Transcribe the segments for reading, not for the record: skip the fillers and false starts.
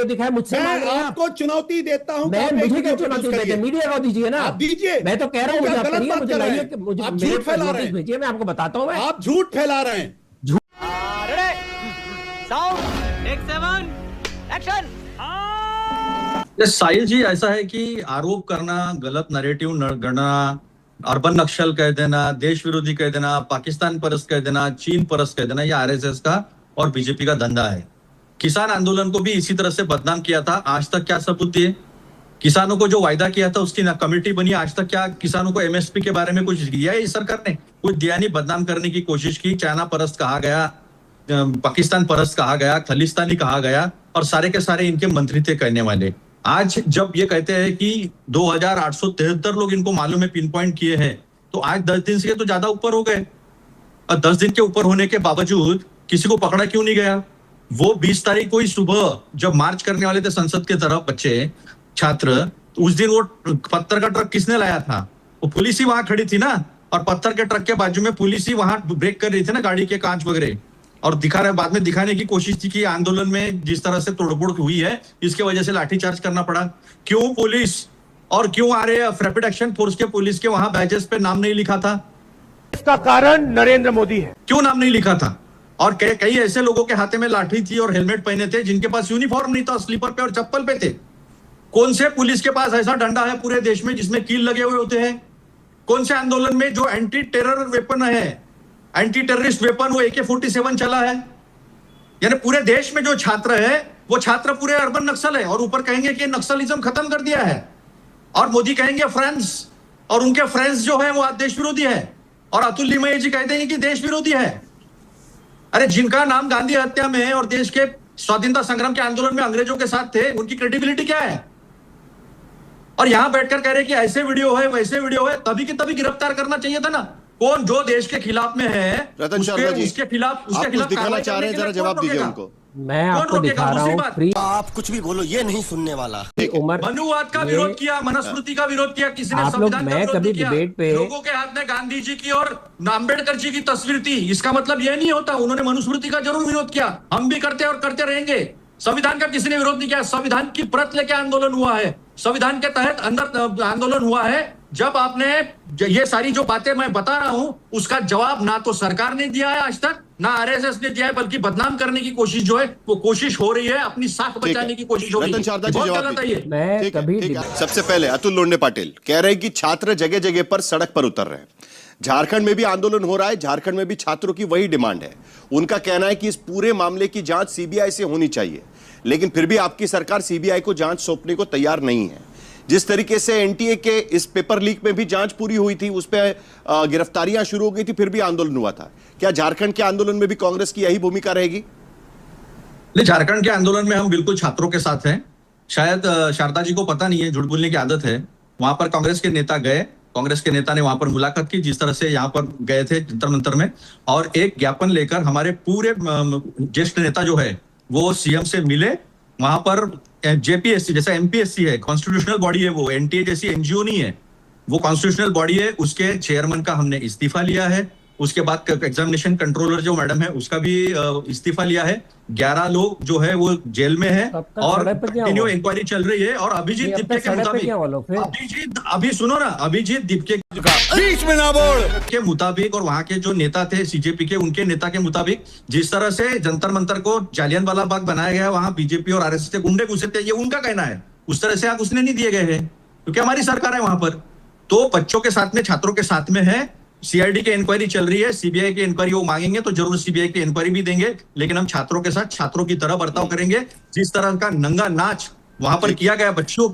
दिखाया मुझसे मांग रहे मैं हैं आप। आपको चुनौती देता हूं। मैं मुझे क्या चुनौती देते हैं? मीडिया को दीजिए ना, आप दीजिए। मैं तो कह रहा हूँ मुझे आप गलत करिए, बात मुझे कर रहे लाइए, हैं। मुझे आप मेरे झूठ फैला रहे नोटिस हैं। भेजिए, मैं आपको बताता हूँ। मैं आप झूठ फैला रहे हैं। साहिल जी, ऐसा है कि आरोप करना, गलत नैरेटिव गढ़ना, अर्बन नक्सल कह देना, देश विरोधी कह देना, पाकिस्तान परस्त कह देना, चीन परस्त कह देना, ये आरएसएस का और बीजेपी का धंधा है। किसान आंदोलन को भी इसी तरह से बदनाम किया था। आज तक क्या सबूत दिए? किसानों को जो वायदा किया था उसकी कमेटी बनी, आज तक क्या किसानों को एमएसपी के बारे में कुछ दिया है? इस सरकार ने कुछ दिया नहीं। बदनाम करने की कोशिश की, चाइना परस्त कहा गया, पाकिस्तान परस्त कहा गया, खलिस्तानी कहा गया, और सारे के सारे इनके मंत्री थे कहने वाले। आज जब ये कहते हैं कि 2873 लोग इनको मालूम है, पिन पॉइंट किए हैं, तो आज 10 दिन से तो ज्यादा ऊपर हो गए। और 10 दिन के ऊपर होने के बावजूद किसी को पकड़ा क्यों नहीं गया? वो 20 तारीख को ही सुबह जब मार्च करने वाले थे संसद के तरफ बच्चे छात्र, तो उस दिन वो पत्थर का ट्रक किसने लाया था? वो पुलिस ही वहां खड़ी थी ना, और पत्थर के ट्रक के बाजू में पुलिस ही वहां ब्रेक कर रही थी ना गाड़ी के कांच वगैरह, और दिखा रहे, बाद में दिखाने की कोशिश थी कि आंदोलन में जिस तरह से तोड़फोड़ हुई है इसके वजह से लाठीचार्ज करना पड़ा। क्यों पुलिस और क्यों आरएएफ रैपिड एक्शन फोर्स के पुलिस के वहां बैजेस पे नाम नहीं लिखा था? इसका कारण नरेंद्र मोदी है। क्यों नाम नहीं लिखा था? और कई ऐसे लोगों के हाथे में लाठी थी और हेलमेट पहने थे जिनके पास यूनिफॉर्म नहीं था, स्लीपर पे और चप्पल पे थे। कौन से पुलिस के पास ऐसा डंडा है पूरे देश में जिसमें कील लगे हुए होते हैं? कौन से आंदोलन में जो एंटी टेरर वेपन है, एंटी टेररिस्ट वेपन, वो AK-47 चला है? यानी पूरे देश में जो छात्र है वो छात्र पूरे अर्बन नक्सल है, और ऊपर कहेंगे कि नक्सलिज्म खत्म कर दिया है, और मोदी कहेंगे फ्रेंड्स, और उनके फ्रेंड्स जो है वो देश विरोधी है, और अतुल लिमये जी कहते हैं कि देश विरोधी है। अरे जिनका नाम गांधी हत्या में और देश के स्वाधीनता संग्राम के आंदोलन में अंग्रेजों के साथ थे, उनकी क्रेडिबिलिटी क्या है? और यहां बैठकर कह रहे कि ऐसे वीडियो है, वैसे वीडियो है, तभी की तभी गिरफ्तार करना चाहिए था ना। कौन जो देश के खिलाफ में है उसके खिलाफ दिखाना चाह रहे हैं, जरा जवाब दीजिए उनको। मैं आपको दिखा रहा हूँ फ्री। आप कुछ भी बोलो, ये नहीं सुनने वाला। मनुवाद का विरोध किया, मनुस्मृति का विरोध किया, किसी ने संविधान का विरोध किया। लोगों के हाथ में गांधी जी की और अम्बेडकर जी की तस्वीर थी, इसका मतलब यह नहीं होता उन्होंने मनुस्मृति का जरूर विरोध किया। हम भी करते और करते रहेंगे। संविधान का किसी ने विरोध नहीं किया। संविधान की प्रत लेके आंदोलन हुआ है, संविधान के तहत अंदर आंदोलन हुआ है। जब आपने ये सारी जो बातें मैं बता रहा हूं उसका जवाब ना तो सरकार ने दिया है आज तक, ना आरएसएस ने दिया है, बल्कि बदनाम करने की कोशिश जो है वो कोशिश हो रही है, अपनी साख बचाने की कोशिश हो रही है। सबसे पहले अतुल लोंढे पाटिल कह रहे हैं कि छात्र जगह जगह पर सड़क पर उतर रहे हैं। झारखंड में भी आंदोलन हो रहा है, झारखंड में भी छात्रों की वही डिमांड है। उनका कहना है कि इस पूरे मामले की जांच सीबीआई से होनी चाहिए, लेकिन फिर भी आपकी सरकार सीबीआई को जांच सौंपने को तैयार नहीं है। जिस तरीके से एनटीए के इस पेपर लीक में भी जांच पूरी हुई थी, उस पर गिरफ्तारियां शुरू हो गई थी, फिर भी आंदोलन हुआ था। क्या झारखंड के आंदोलन में भी कांग्रेस की यही भूमिका रहेगी? झारखंड के आंदोलन में हम बिल्कुल छात्रों के साथ हैं। शायद शारदा जी को पता नहीं है, झूठ बोलने की आदत है। वहां पर कांग्रेस के नेता गए, कांग्रेस के नेता ने वहां पर मुलाकात की, जिस तरह से यहाँ पर गए थे जंतर मंतर में, और एक ज्ञापन लेकर हमारे पूरे ज्येष्ठ नेता जो है वो सीएम से मिले। वहां पर जेपीएससी जैसा एमपीएससी है, कॉन्स्टिट्यूशनल बॉडी है, वो एनटीए जैसी एनजीओ नहीं है, वो कॉन्स्टिट्यूशनल बॉडी है। उसके चेयरमैन का हमने इस्तीफा लिया है। उसके बाद एग्जामिनेशन कंट्रोलर जो मैडम है उसका भी इस्तीफा लिया है। 11 लोग जो है वो जेल में है और कंटिन्यू इंक्वायरी चल रही है। और अभिजीत दीपके के मुताबिक, अभी सुनो ना, अभिजीत दीपके बीच में ना बोल के मुताबिक और वहां के जो नेता थे सीजेपी के, उनके नेता के मुताबिक, जिस तरह से जंतर मंतर को जालियनवाला बाग बनाया गया, वहां बीजेपी और आरएसएस के गुंडे घुसे थे, ये उनका कहना है। उस तरह से आग उसने नहीं दिए गए हैं क्योंकि हमारी सरकार है वहां पर। तो बच्चों के साथ में, छात्रों के साथ में है। सीआईडी की इंक्वायरी चल रही है, सीबीआई की इंक्वायरी वो मांगेंगे तो जरूर सीबीआई की इंक्वायरी भी देंगे, लेकिन हम छात्रों के साथ छात्रों की तरह बर्ताव करेंगे। जिस तरह का नंगा नाच वहां पर किया गया, बच्चियों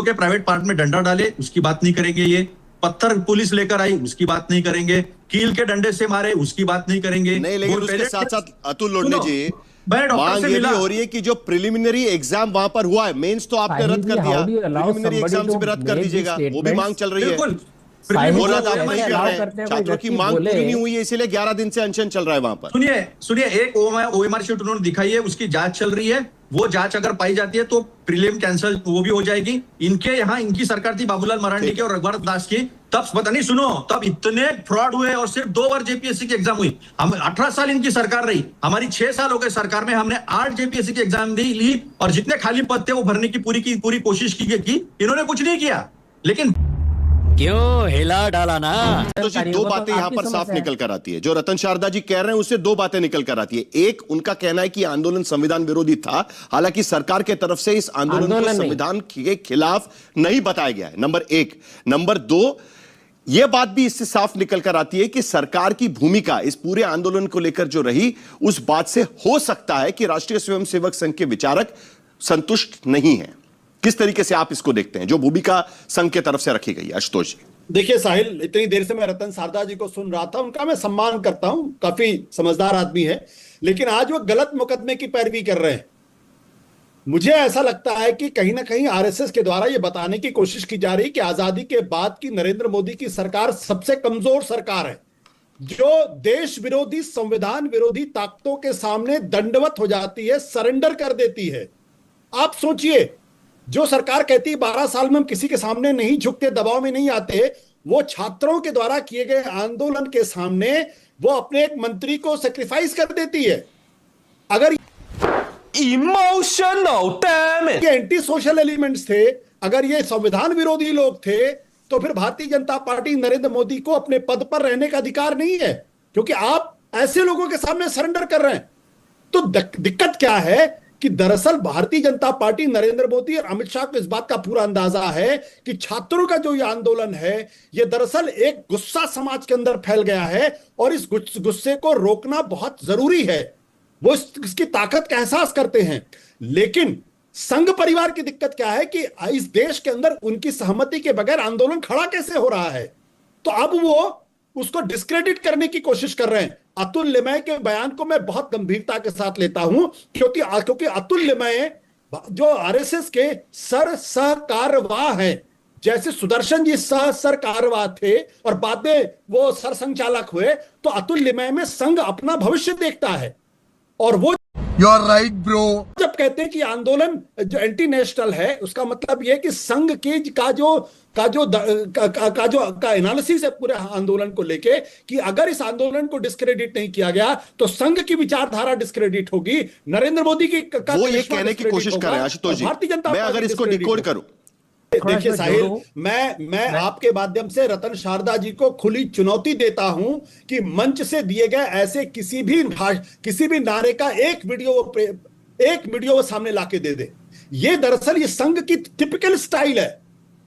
के प्राइवेट पार्ट में डंडा डाले, उसकी बात नहीं करेंगे। ये पत्थर पुलिस लेकर आई, उसकी बात नहीं करेंगे। कील के डंडे से मारे, उसकी बात नहीं करेंगे। नहीं, लेकिन उसके साथ साथ अतुल लोंढे जी, मांग ये भी हो रही है कि जो प्रिलिमिनरी एग्जाम वहां पर हुआ है, मेंस तो आपने रद्द कर दिया, प्रिलिमिनरी एग्जाम से भी रद्द कर दीजिएगा, वो भी मांग चल रही है। छात्रों की मांग पूरी नहीं हुई है, इसीलिए 11 दिन से अनशन चल रहा है वहां पर। सुनिए, एक ओएमआर शीट उन्होंने दिखाई है, उसकी जांच चल रही है। वो जांच अगर पाई जाती है तो प्रीलिम कैंसिल वो भी हो जाएगी। इनके यहाँ इनकी सरकार थी बाबूलाल मरांडी की और रघुवर दास की, तब पता नहीं सुनो तब इतने फ्रॉड हुए और सिर्फ 2 बार जेपीएससी की एग्जाम हुई। हम 18 साल इनकी सरकार रही, हमारी 6 साल हो गए सरकार में, हमने 8 जेपीएससी की एग्जाम ली और जितने खाली पद थे वो भरने की पूरी कोशिश की इन्होंने कुछ नहीं किया। लेकिन क्यों हिला डाला ना। तो जी 2 बातें यहां पर साफ निकल कर आती है, जो रतन शारदा जी कह रहे हैं उससे 2 बातें निकल कर आती है। एक, उनका कहना है कि आंदोलन संविधान विरोधी था, हालांकि सरकार के तरफ से इस आंदोलन को संविधान के खिलाफ नहीं बताया गया है, नंबर 1। नंबर 2, यह बात भी इससे साफ निकल कर आती है कि सरकार की भूमिका इस पूरे आंदोलन को लेकर जो रही, उस बात से हो सकता है कि राष्ट्रीय स्वयंसेवक संघ के विचारक संतुष्ट नहीं है। किस तरीके से आप इसको देखते हैं जो भूमिका संघ की तरफ से रखी गई है, आशुतोष जी? देखिए साहिल, इतनी देर से मैं रतन शारदा जी को सुन रहा था, उनका मैं सम्मान करता हूं, काफी समझदार आदमी है, लेकिन आज वो गलत मुकदमे की पैरवी कर रहे हैं। मुझे ऐसा लगता है कि कहीं ना कहीं आरएसएस के द्वारा यह बताने की कोशिश की जा रही है कि आजादी के बाद की नरेंद्र मोदी की सरकार सबसे कमजोर सरकार है, जो देश विरोधी संविधान विरोधी ताकतों के सामने दंडवत हो जाती है, सरेंडर कर देती है। आप सोचिए, जो सरकार कहती है 12 साल में हम किसी के सामने नहीं झुकते, दबाव में नहीं आते, वो छात्रों के द्वारा किए गए आंदोलन के सामने वो अपने एक मंत्री को सेक्रीफाइस कर देती है। अगर इमोशनल डैमेज, ये एंटी सोशल एलिमेंट्स थे, अगर ये संविधान विरोधी लोग थे, तो फिर भारतीय जनता पार्टी नरेंद्र मोदी को अपने पद पर रहने का अधिकार नहीं है, क्योंकि आप ऐसे लोगों के सामने सरेंडर कर रहे हैं। तो दिक्कत क्या है कि दरअसल भारतीय जनता पार्टी, नरेंद्र मोदी और अमित शाह को इस बात का पूरा अंदाजा है कि छात्रों का जो ये आंदोलन है, ये दरअसल एक गुस्सा समाज के अंदर फैल गया है और इस गुस्से को रोकना बहुत जरूरी है। वो इसकी ताकत का एहसास करते हैं, लेकिन संघ परिवार की दिक्कत क्या है कि इस देश के अंदर उनकी सहमति के बगैर आंदोलन खड़ा कैसे हो रहा है। तो अब वो उसको डिस्क्रेडिट करने की कोशिश कर रहे हैं। अतुल लिमय के बयान को मैं बहुत गंभीरता के साथ लेता हूं, क्योंकि अतुल लिमय जो आरएसएस के सरकारवाह हैं, जैसे सुदर्शन जी सरकारवाह थे और बाद में वो सरसंचालक हुए, तो अतुल लिमय में संघ अपना भविष्य देखता है। और वो You're right, bro. जब कहते हैं कि आंदोलन जो एंटी नेशनल है, उसका मतलब यह कि संघ की का एनालिसिस है पूरे आंदोलन को लेके, कि अगर इस आंदोलन को डिस्क्रेडिट नहीं किया गया तो संघ की विचारधारा डिस्क्रेडिट होगी, नरेंद्र मोदी की वो ये कहने की कोशिश कर रहे हैं आशुतोष जी। भारतीय जनता मैं अगर इसको डिकोड करूं, देखिए साहिल, मैं आपके माध्यम से रतन शारदा जी को खुली चुनौती देता हूं कि मंच से दिए गए ऐसे किसी भी नारे का एक वीडियो वो सामने लाके दे दे। ये दरअसल ये संघ की टिपिकल स्टाइल है,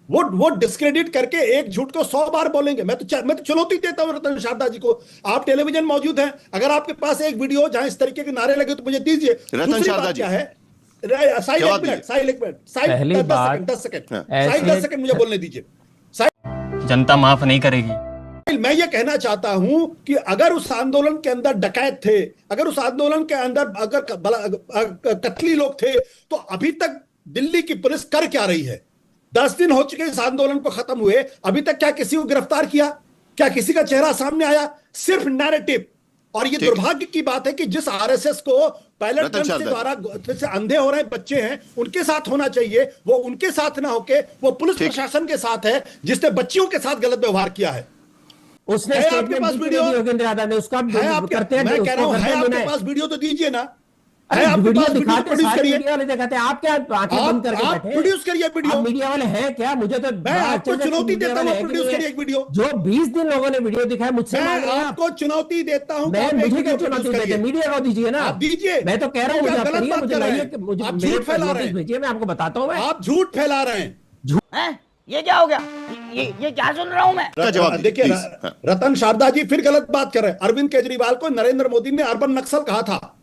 वो डिस्क्रेडिट करके एक झूठ को 100 बार बोलेंगे। मैं तो चुनौती देता हूं रतन शारदा जी को, आप टेलीविजन मौजूद हैं, अगर आपके पास एक वीडियो जहां इस तरीके के नारे लगे तो मुझे दीजिए। रतन शारदा जी क्या है, साहिल एक मिनट, 10 सेकंड मुझे बोलने दीजिए। जनता माफ नहीं करेगी। मैं ये कहना चाहता हूं कि अगर उस आंदोलन के अंदर डकैत थे, अगर उस आंदोलन के अंदर अगर कत्ली लोग थे, तो अभी तक दिल्ली की पुलिस कर क्या रही है? 10 दिन हो चुके इस आंदोलन को खत्म हुए, अभी तक क्या किसी को गिरफ्तार किया? क्या किसी का चेहरा सामने आया? सिर्फ नैरेटिव। और ये दुर्भाग्य की बात है कि जिस आरएसएस को पायलट के द्वारा अंधे हो रहे बच्चे हैं, उनके साथ होना चाहिए, वो उनके साथ ना होके वो पुलिस प्रशासन के साथ है, जिसने बच्चियों के साथ गलत व्यवहार किया है। उसने आपके पास वीडियो योगेंद्र यादव ने उसका करते हैं, मैं कह रहा हूं है आपके पास वीडियो तो दीजिए ना। है आपके वीडियो पास दिखाते, प्रोड्यूस सारे करिए, मीडिया वाले दिखाते हैं, आप क्या आंखें बंद करके आप बैठे? प्रोड्यूस करिए वीडियो। आप मीडिया वाले हैं क्या? मुझे तो मैं आपको चुनौती देता हूं, प्रोड्यूस करिए एक वीडियो। जो 20 दिन लोगों ने वीडियो दिखाया, मुझसे मैं मांग रहे हैं आप। आपको चुनौती देता हूं, मैं मुझे क्या चुनौती देते? मीडिया को दीजिए ना, आप दीजिए। मैं तो कह रहा हूं मुझे आप करिए, मुझे लाइए, मुझे आप झूठ फैला रहे हैं, भेजिए, मैं आपको बताता हूं। आप झूठ फैला रहे हैं। ये क्या हो गया? ये क्या सुन रहा हूं मैं? जवाब देखिए, रतन शारदा जी फिर गलत बात कर रहे हैं। अरविंद केजरीवाल को नरेंद्र मोदी ने अर्बन नक्सल कहा था।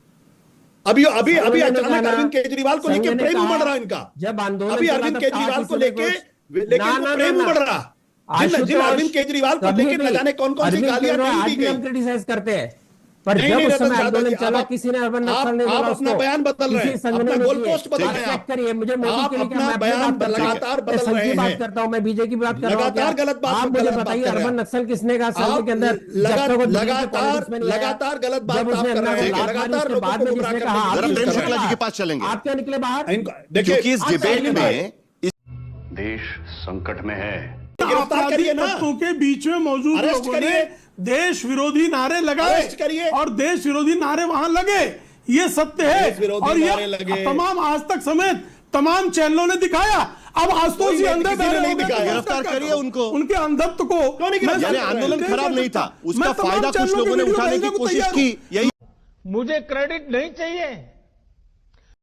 अभी अचानक अरविंद केजरीवाल को लेके प्रेम उमड़ रहा इनका। जब आंदोलन अभी अरविंद केजरीवाल को लेके प्रेम उमड़ रहा। जिन अरविंद केजरीवाल को लेके न जाने कौन सी गालियां नहीं दी गई। क्रिटिसाइज करते हैं, पर नहीं, जब नहीं, उस रतन समय शाह आंदोलन जी, चला आप- किसी ने अर्बन नक्सल नहीं आप बोला अपना उसको, बयान बदल रहे किसी हैं, संगठन अपना ने गोल किए। पोस्ट बदल रहे हैं चेक आप। करिए, मुझे मोदी आप के लिए अपना क्या, मैं अपनी बयान बात करता हूं। लगातार मैं बदल संघ की रहे बात हैं। करता हूं, मैं बीजेपी की बात कर रहा हूं। लगातार क्या? गलत बात आप गलत मुझे बात बताइए कर रहे हैं अर्बन आप। नक्सल किसने कहा सर्वे के अंदर, जब तक वो दिल्ली के पॉलिटिक्स में नहीं आया, लगातार गलत बात जब आप उसने कर अंदर रहे हैं, लात मारी, लगातार उसके लोगों बाद को में गुमराह जिसने करने कहा की आप जरा कोशिश प्रेम कर रहे शुक्ला हैं। जी के पास चलेंगे। आप क्या निकले बाहर? देखिए क्योंकि इस डिबेट में देश संकट में है। गिरफ्तार करिए ना। तत्वों के बीच में मौजूद अरेस्ट लोगों ने करिए। देश विरोधी नारे लगाए अरेस्ट करिए। और देश विरोधी नारे वहां लगे, ये सत्य है। देश विरोधी और नारे ये लगे। तमाम आज तक समेत तमाम चैनलों ने दिखाया। अब आशुतोष जी अंधे किसी ने बहरे नहीं हो गए, दिखाया। तो गिरफ्तार क्या करिए करो? उनको। उनके अंधत्व को क्यों नहीं गिरफ्तार मैं यानी आंदोलन नहीं खराब कर नहीं था, सकता। उसका मैं तमाम फायदा कुछ चैनलों के लोगों ने वीडियो उठाने भेजने की को कोशिश तैयार की। हूं। यही मुझे क्रेडिट नहीं चाहिए,